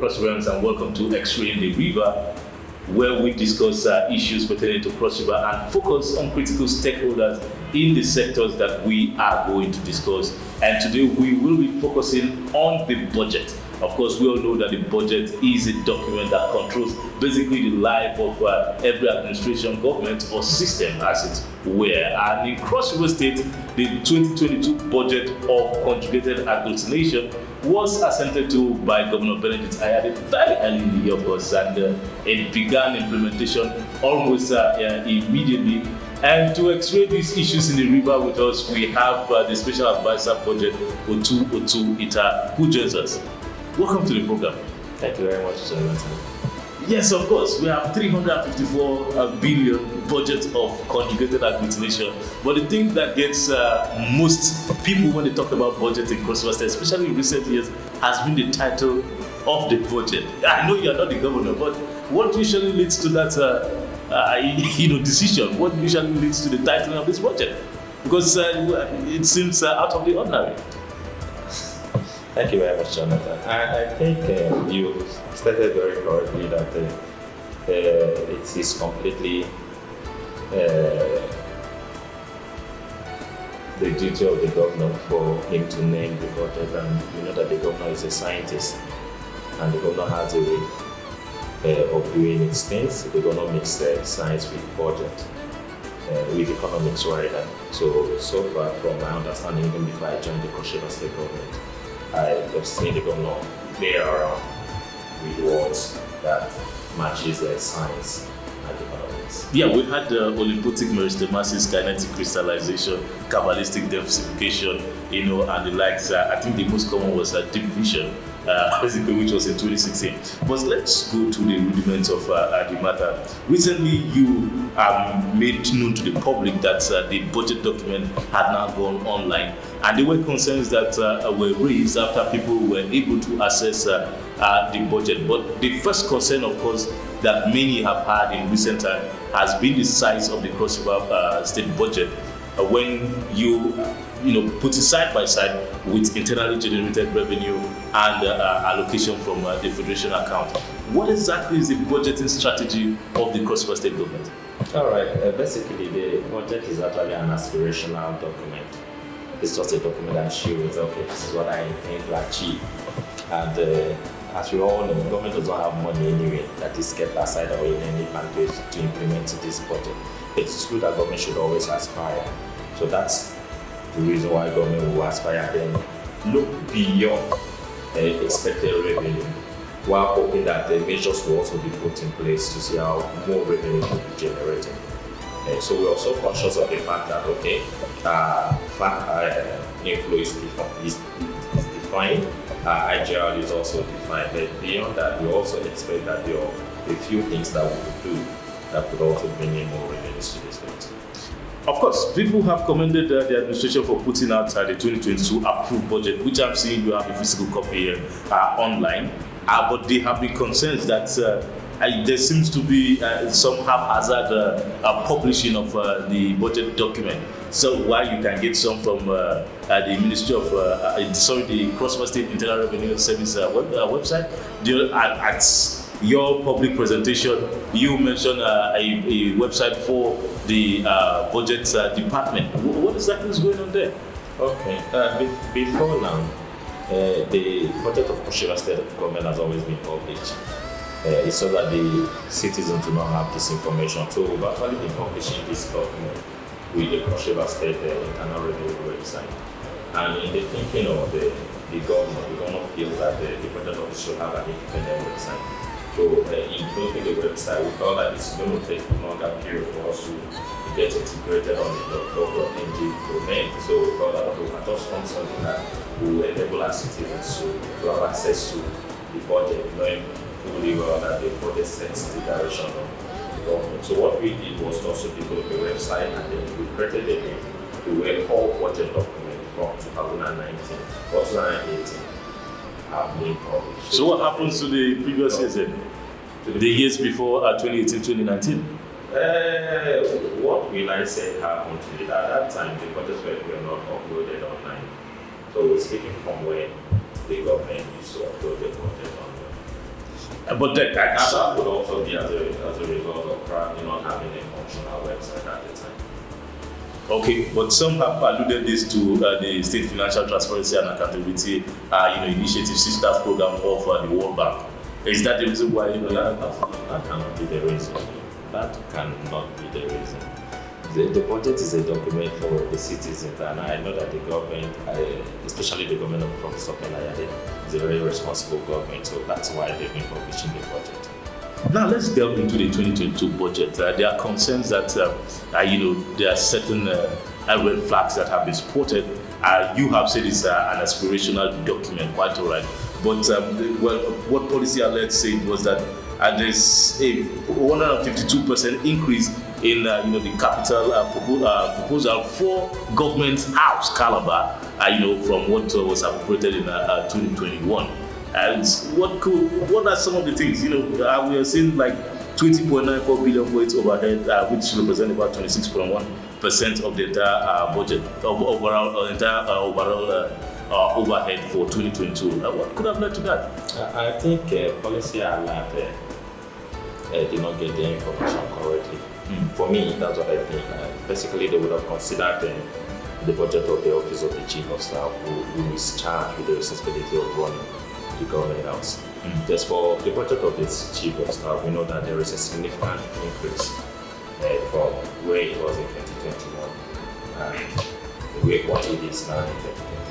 Cross Rivers, and welcome to X-Ray in the River, where we discuss issues pertaining to Cross River and focus on critical stakeholders in the sectors that we are going to discuss. And today we will be focusing on the budget. Of course, we all know that the budget is a document that controls basically the life of every administration, government, or system, as it were. And in Cross River State, the 2022 budget of conjugated agglutination was assented to by Governor Benedict Ayade very early in the year, of course, and it began implementation almost immediately. And to explain these issues in the river with us, we have the Special Advisor Budget, Otu Ita, who joins us. Welcome to the program. Thank you very much, Jonathan. Yes, of course, we have 354 billion budget of conjugated agglutination. But the thing that gets most people when they talk about budget in Cross River State, especially in recent years, has been the title of the budget. I know you are not the governor, but what usually leads to that decision? What usually leads to the titling of this budget? Because it seems out of the ordinary. Thank you very much, Jonathan. I think you stated very correctly that it is completely the duty of the governor for him to name the budget, and you know that the governor is a scientist, and the governor has a way of doing his things. The governor makes science with budget, with economics rather. So far from my understanding, even before I joined the Cross River State government, I have seen the governor play around with words that matches science and economics. Yeah, we had Olymptic meristemasis, kinetic crystallization, Kabbalistic densification, and the likes. I think the most common was deep vision, basically, which was in 2016. But let's go to the rudiments of the matter. Recently, you made known to the public that the budget document had now gone online. And there were concerns that were raised after people were able to access the budget. But the first concern, of course, that many have had in recent time has been the size of the Cross River State budget. When you put it side by side with internally generated revenue and allocation from the federation account, what exactly is the budgeting strategy of the Cross River State government? All right. Basically, the budget is actually an aspirational document. It's just a document that shows, okay, this is what I intend to achieve. And as we all know, the government doesn't have money anyway that is kept aside or in any plan to implement this budget. It's true that government should always aspire. So that's the reason why government will aspire then look beyond expected revenue, while hoping that the measures will also be put in place to see how more revenue will be generated. So we're also conscious of the fact that, okay, inflow is defined, IGR is also defined, but beyond that, we also expect that there are a few things that we could do that could also bring in more revenues to the state. Of course, people have commended the administration for putting out the 2022 approved budget, which I'm seeing you have a physical copy here online, but there have been concerns that there seems to be some haphazard publishing of the budget document. So while you can get some from the Ministry of, the Cross River State Internal Revenue Service website, at your public presentation, you mentioned a website for the budget department. What exactly is going on there? Okay, before now, the budget of Cross River State government has always been published. It's so that the citizens do not have this information. So we've actually been publishing this document with the Cross River State Internal Revenue website. And in the thinking of the governor feels that the budget office should have an independent website. So in building the website, we felt that it's going to take a longer period for us to get integrated on the .ng domain. So we felt that we had just found something that will enable our citizens to have access to the budget, knowing fully well that the budget sets the direction of the government. So what we did was to also develop a website, and then we created a way called budget document from 2019 or 2018 have been published. So what happens to the previous years then? The years before 2018, 2019? What will I say happened to it? At that time, the budgets were not uploaded online. So we're speaking from when the government used to upload the budget online. But that, And that would also be as a result of probably not having a functional website at the time. okay, but some have alluded this to the State Financial Transparency and Accountability Initiative Sisters Program of the World Bank. Is that the reason why? That cannot be the reason. That cannot be the reason. The budget is a document for the citizens, and I know that the government, especially the government of Professor Penayade, is a very responsible government, so that's why they've been publishing the budget. Now let's delve into the 2022 budget. There are concerns that there are certain red flags that have been spotted. You have said it's an aspirational document, quite all right. But what Policy Alert said was that there's a 152% increase in the capital proposal for Government House Calabar, from what was appropriated in 2021. And what are some of the things? We are seeing like 20.94 billion for its overhead, which represent about 26.1% of the entire budget of overall overhead for 2022. What could have led to that? I think Policy Alert did not get the information correctly. For me, that's what I think. Basically, they would have considered the budget of the Office of the Chief of Staff, who is charged with the responsibility of running the government house. Just for the budget of this Chief of Staff, we know that there is a significant increase from where it was in 2021 and what it is now in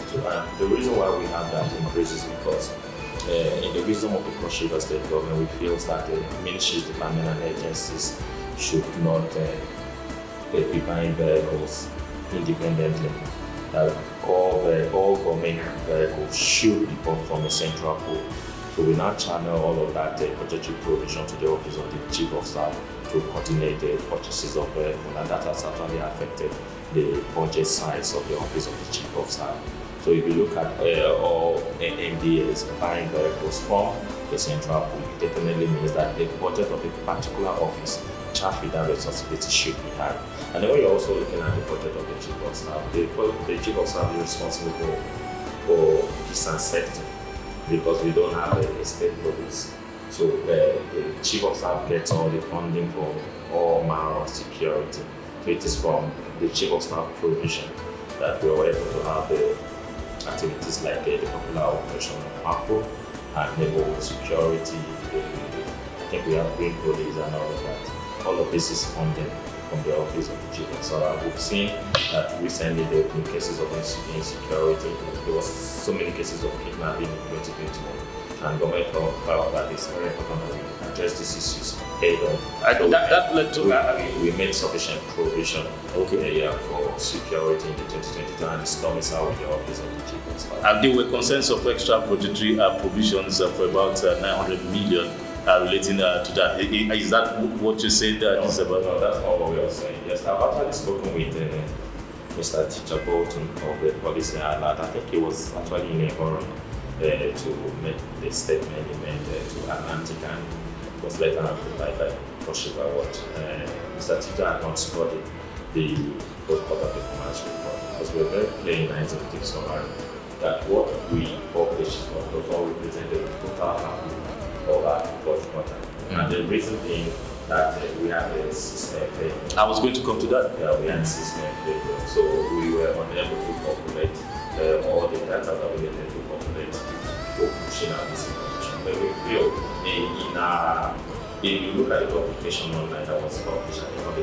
2022. And the reason why we have that increase is because in the wisdom of the Cross River State government, we feel that the ministries, departments, and agencies should not be buying vehicles independently. All government vehicles should be bought from a central pool. So we now channel all of that budgetary provision to the Office of the Chief of Staff to coordinate the purchases of vehicles, and that has actually affected the budget size of the Office of the Chief of Staff. So if you look at all MDAs buying vehicles from the central pool, it definitely means that the budget of a particular office charged with that responsibility should be high. And then when you're also looking at the budget of the Chief of Staff, the Chief of Staff is responsible for peace and safety because we don't have a state police. So the Chief of Staff gets all the funding for all manner of security. So it is from the Chief of Staff provision that we were able to have the activities like the popular operation of APO and neighborhood security. I think we have green police and all of that. All of this is funded from the Office of the Chief of Staff. We've seen that recently there have been cases of insecurity. There was so many cases of kidnapping in 2021. And government felt that it's very important that we address these issues head on. That led to we made sufficient provision for security in the 2022 and it's domiciled with the Office of the Chief of Staff. And there were concerns of extra budgetary provisions for about 900 million relating to that. Is that what you said is about? No, that's not what we are saying. Yes, I've actually spoken with Mr. Teacher Bolton of the Policy Alert. I think he was actually in a hurry to make the statement he made to Atlantic, and was later amplified by Cross River what Mr. Teacher had not studied the report of the Commerce report, because we were very clear in 1950 summary that what we published does not represent the total output of our report. And the reason being that we have a system failure. I was going to come to that. Yeah, we had system failure, so we were unable to populate all the data that we needed to populate for pushing out this information. But we feel if you look at the publication online that was published on the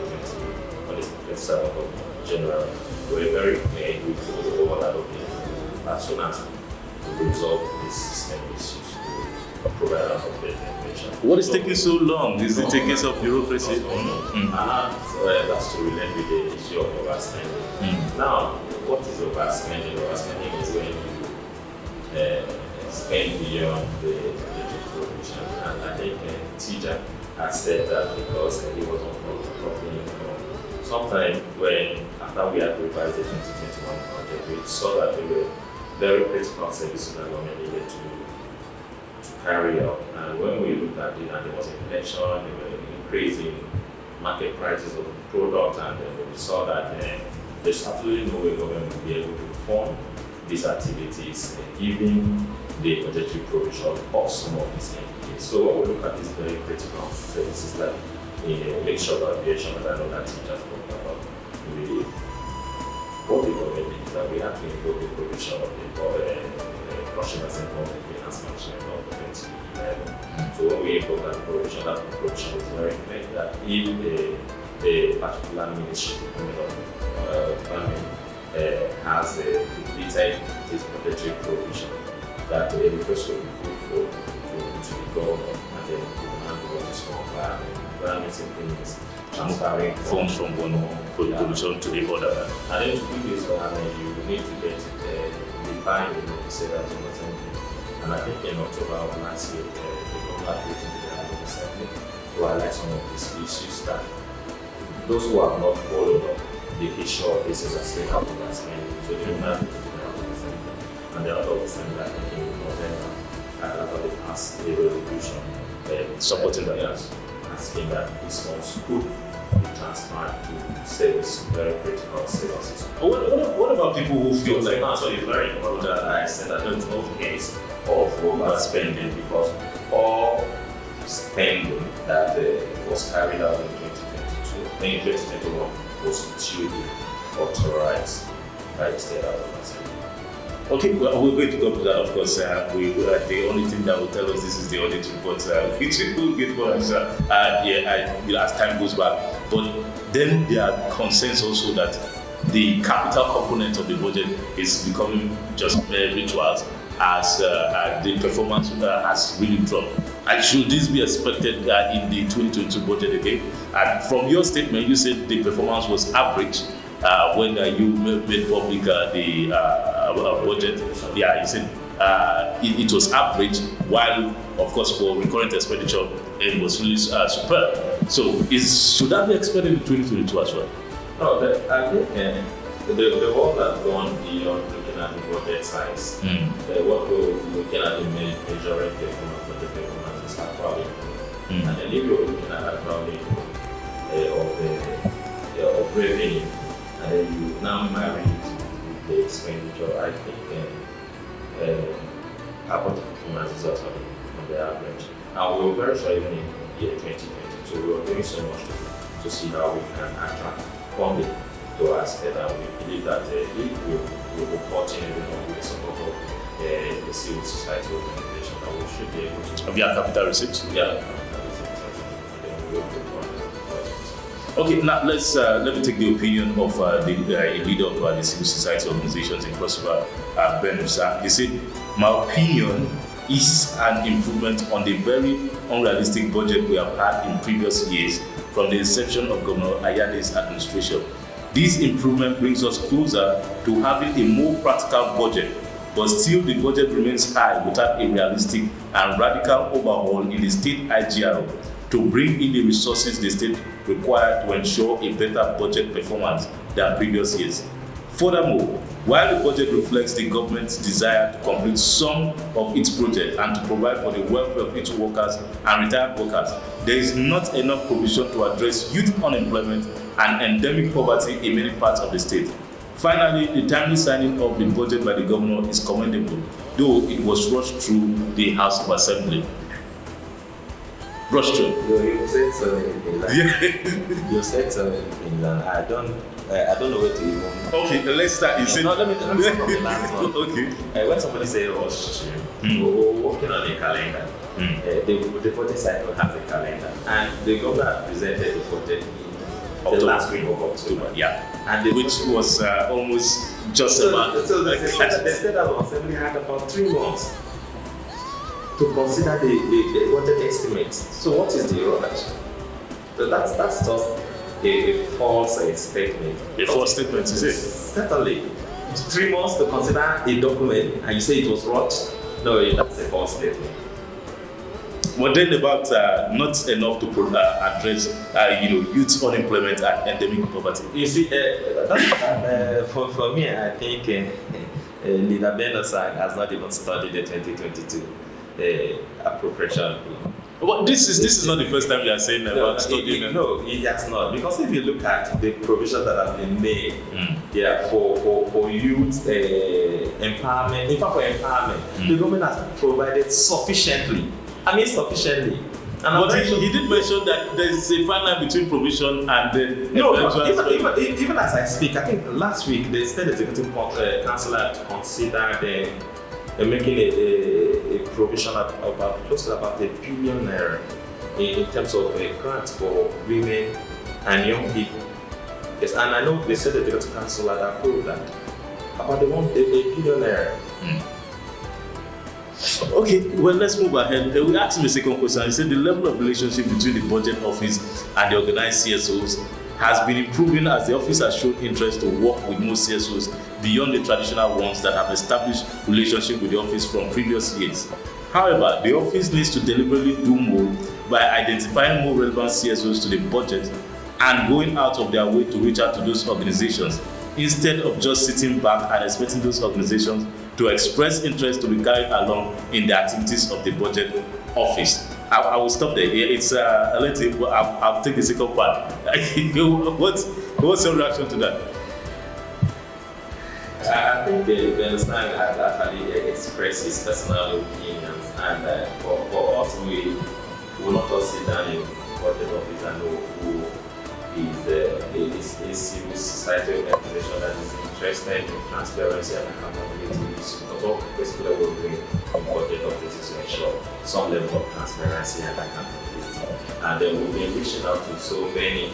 27th of January, we were very clear with all that as soon as we resolve this system issues, we provide an updated information. What is taking so long? Is it a case of bureaucracy? That's to relate with the issue of overspending. Now, what is overspending? Overspending is when you spend beyond the provision. And I think teacher has said that because he was not properly informed. Sometime after we had revised the 2021 budget, we saw that there were very critical services that government needed to carry out. And when we looked at it, and there was inflation, there were increasing market prices of products, and we saw that there's absolutely no way government will be able to fund these activities, given the budgetary provision of some of these entities. So what we look at is very critical services like mixture of aviation, and I know that you just talked about. What the government did is that we had to improve the provision of the Russian Assembled Finance Management of 2011. So when we improve that provision is very clear that if a particular ministry department has completed this budgetary provision, that the request will be put to the government, and then we will handle what is called environment implements, transferring Funds from one provision to the other. and then to do this, you need to get defined in the Sarah Assembly. And I think in October of last year, the government put into the National Assembly to highlight some of these issues that those who have not followed up the issue of this is a state of spending. So they will not put it in the National Assembly. And the other Assembly, I think in November, after they passed a resolution Supporting that. asking that these funds could be transferred to service, very critical services. What about people who feel like So it's very important that I said that there's no case of overspending, because all spending that was carried out in 2021 was duly authorized by the State House of Assembly. Okay, well, we're going to go to that, of course. The only thing that will tell us this is the audit report, which we will get more as time goes by. But then there are concerns also that the capital component of the budget is becoming just rituals, as the performance has really dropped. And should this be expected in the 2022 budget again? And from your statement, you said the performance was average. When you made public the budget, you said it was average, while of course for recurrent expenditure it was really superb. So should that be expected in 2022 as well? No, I think the world has gone beyond looking at the budget size. What we're looking at the major performance of the performance is actually, and then if you're looking at actually of revenue, and then you now marry it with the expenditure, I think our budget performance is also on the average. And we were very sure even in year 2022, we were doing so much to see how we can attract funding to our state, and we believe that if we're reporting everyone with the support of the civil society organization, that we should be able to. Via capital receipts? Yeah, capital receipts. And then we will report the budget. Okay, now let me take the opinion of the leader of the civil society organizations in Cross River, Ben Musa. He said, "My opinion is an improvement on the very unrealistic budget we have had in previous years from the inception of Governor Ayade's administration. This improvement brings us closer to having a more practical budget, but still the budget remains high without a realistic and radical overhaul in the state IGRO to bring in the resources the state required to ensure a better budget performance than previous years. Furthermore, while the budget reflects the government's desire to complete some of its projects and to provide for the welfare of its workers and retired workers, there is not enough provision to address youth unemployment and endemic poverty in many parts of the state. Finally, the timely signing of the budget by the governor is commendable, though it was rushed through the House of Assembly." Rushed through. You said so many things. You said so many things, and I don't know where to even. Okay, let's start. You said. No, let me start from the last one. Okay. When somebody says rush, we're working on a calendar. The budget cycle has a calendar, and the governor presented the budget in the last week of October. Yeah. And which was almost just about. So the State House of Assembly had about 3 months to consider the budget estimates. So what is the rush? So that's just a false statement. A false statement, is it? Certainly. 3 months to consider a document and you say it was rushed? No, that's a false statement. But then about not enough to address youth unemployment and endemic poverty. You see, for me, I think Leader Ben Osang has not even studied the 2022 appropriation. Well, this is not the first time you are saying about studying. No, it has not. Because if you look at the provisions that have been made, for youth empowerment, in fact for empowerment, the government has provided sufficiently I mean, sufficiently. And But he did mention that there is a fine line between provision and the no, even as I speak, I think last week the State Executive Council had considered making a provision of about close to about £1 billion in terms of grants for women and young people. Yes, and I know the State Executive Council had approved that. About £1 billion. Okay, well, let's move ahead. We asked him a second question. He said the level of relationship between the budget office and the organized CSOs has been improving as the office has shown interest to work with most CSOs beyond the traditional ones that have established relationship with the office from previous years. However, the office needs to deliberately do more by identifying more relevant CSOs to the budget and going out of their way to reach out to those organizations instead of just sitting back and expecting those organizations to express interest to be carried along in the activities of the budget office. I will stop there. It's I'll take the second part. What's your reaction to that? I think they understand that actually express his personal opinions, and for us, we will not just sit down in budget office and know who is a civil society organization that is interested in transparency and accountability. But what basically we're doing in budget office is to ensure some level of transparency and accountability. And then we've been reaching out to so many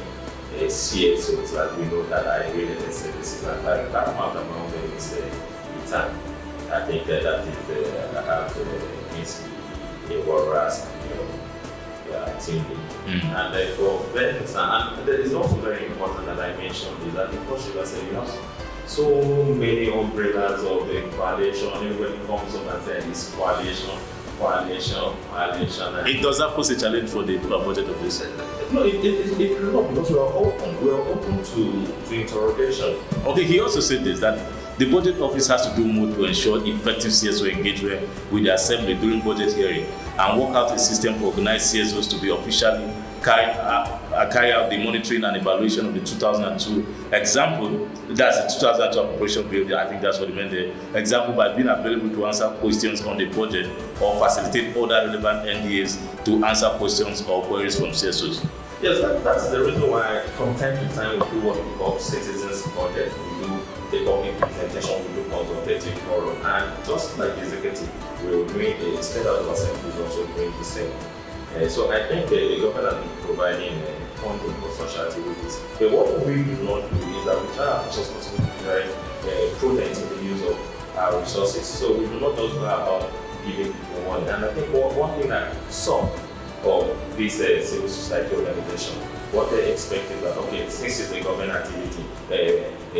CSOs that we know that are in related services, and that amount among them is return. I think that needs to be a whereas, team lead. And for vendors, and it is also very important that I mentioned is that the Cross River said you have so many umbrellas of the coalition. Everybody comes up and says it's coalition. It does that pose a challenge for the budget of this? No, it not, because we are open to interrogation. Okay, he also said this, that the budget office has to do more to ensure effective CSO engagement with the assembly during budget hearing and work out a system for organized CSOs to be officially carry out the monitoring and evaluation of the 2002 example. That's the 2002 appropriation bill. I think that's what he meant there. Example, by being available to answer questions on the budget or facilitate other relevant NDAs to answer questions or queries from CSOs. Yes, that's the reason why from time to time we do what we call citizens project. We do the public presentation, we do consultative forum, and just like the executive, we will doing the state of assembly is also doing the same. So I think the government has been providing funding for such activities. But what we do not do is that we try our best to be very prudent in the use of our resources. So we do not just go about giving people money. And I think one thing that some of these civil society organizations, what they expect is that, okay, since it's a government activity,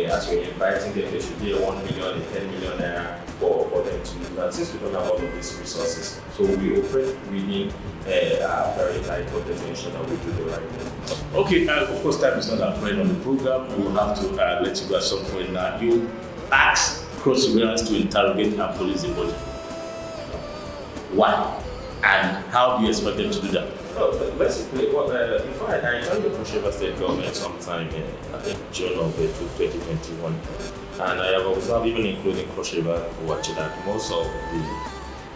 as we're inviting them, there should be a 1 million, a 10 million naira for them to use that. Since we don't have all of these resources, so we operate within a very tight budget to ensure that we do the right thing. Okay, of course, time is not our friend on the program. We will have to let you go at some point now. You ask Cross River to interrogate and police the budget. Why? And how do you expect them to do that? Well, basically, before I joined the Cross River State government sometime in, I think, June of 2021, and I have observed, even including Cross River Watch, that most of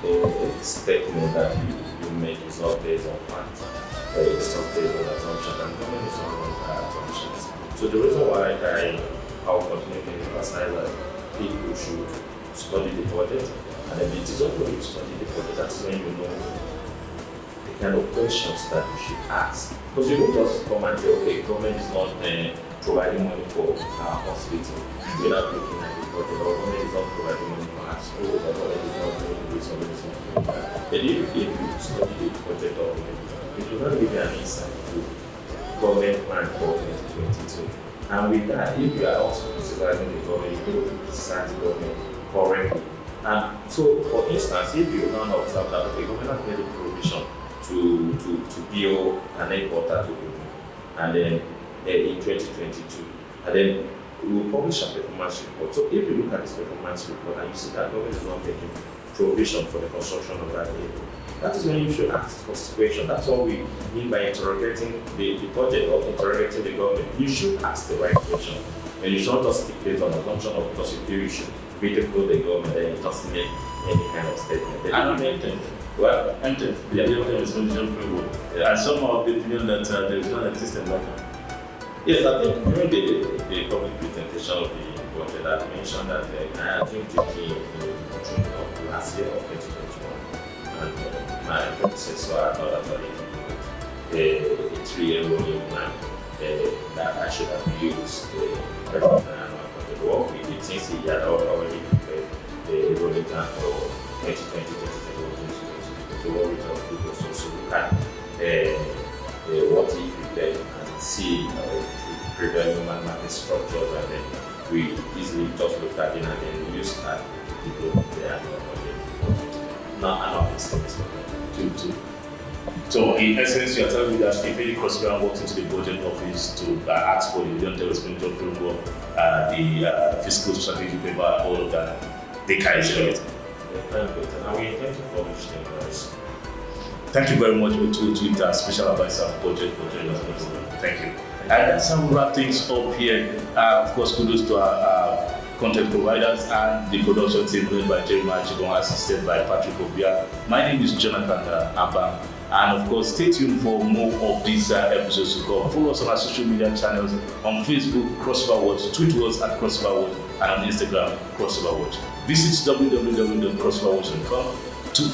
the statement that you make is not based on facts. It's not based on assumptions, and government is not on assumptions. So the reason why I'll continue to emphasize that people should study the budget, and then it is only when you study the budget that is when you know the kind of questions that you should ask. Because you don't just come and say, okay, government is not providing money for our hospital without looking at the budget, or government is not providing money for our school, or government is not doing this or this or that. But if you study the budget document, it will not give you an insight to government plan for 2022. And with that, if you are also criticizing the government, you will criticize the government correctly. And so, for instance, if you now observe that the government has made a provision to build an airport to Ogun, and then in 2022, and then we will publish a performance report. So if you look at this performance report and you see that government is not making provision for the construction of that airport, that is when you should ask for situation. That's what we mean by interrogating the budget or interrogating the government. You should ask the right question, and you should not just speak based on assumption or because you feel you should ridicule the government and just make any kind of statement. I don't think Well, MTF, the long-term expenditure framework. And some of the opinion that there is not a system like that. yes, I think during the public presentation of the budget, I mentioned that I think in June of last year of 2021, and my predecessor had not actually a 3-year rolling plan that I should have used the work we did since he had already prepared the rolling plan for 2020, 2021, 2022. So what we thought we was also look at what he prepared and see prevent human market structures, and then we easily just looked at it and then use that to develop the annual budget. Not an office To So in essence, you are telling me that if any Crossriver walks into the budget office to ask for the long-term expenditure framework, the fiscal strategy paper, all of that, they can share it. And we intend to publish them very soon. Thank you very much to Special Advisor Budget for joining us on the program. Thank you. And that's how we wrap things up here. Of course, kudos to our content providers and the production team led by Jeremiah Chibon, assisted by Patrick Obia. My name is Jonathan Abam. And of course, stay tuned for more of these episodes to come. Follow us on our social media channels on Facebook, Crossriver Watch, tweet us at Crossriver Watch, and on Instagram, Crossriver Watch. Visit www.crossriverwatch.com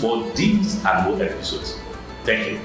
for these and more episodes. Thank you.